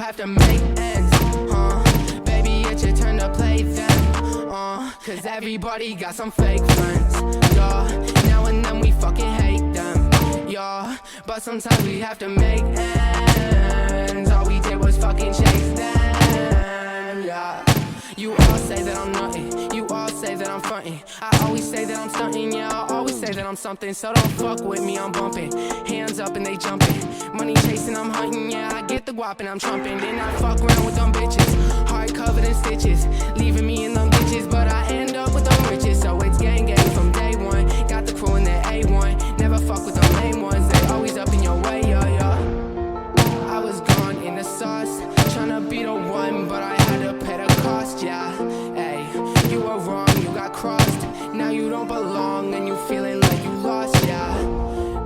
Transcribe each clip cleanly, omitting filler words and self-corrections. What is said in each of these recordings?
have to make ends, baby, it's your turn to play them, cause everybody got some fake friends, yeah. Now and then we fucking hate them, yeah. But sometimes we have to make ends. All we did was fucking chase them, yeah. You all say that I'm nutty, you all say that I'm frontin'. I always say that I'm stuntin', yeah, I always say that I'm something. So don't fuck with me, I'm bumpin'. Hands up and they jumpin'. Money chasing, I'm hunting, yeah, I get the guap and I'm trumpin'. Then I fuck around with them bitches, heart covered in stitches, leaving me in them bitches, but I end up with them riches. So it's gang gang from day one, got the crew in their A1. Never fuck with them lame ones, they always up in your way, yeah, yeah. I was gone in the sauce, tryna be the one, but I had to pay the cost, yeah. Hey, you were wrong, you got crossed. Now you don't belong and you feeling like you lost, yeah.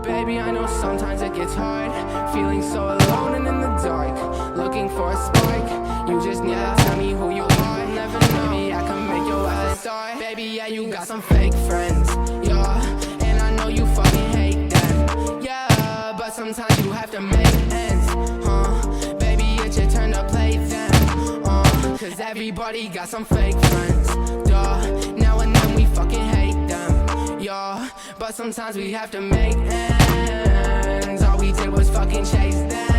Baby, I know sometimes it gets hard, feeling so alone and in the dark, looking for a spark. You just need to tell me who you are. Never know, maybe I can make your ass star. Baby, yeah, you got some fake friends, yeah, and I know you fucking hate them, yeah. But sometimes you have to make ends, baby, it's your turn to play them, cause everybody got some fake friends, yeah. Now and then we fucking hate them, yeah. But sometimes we have to make ends. All we did was fucking chase them.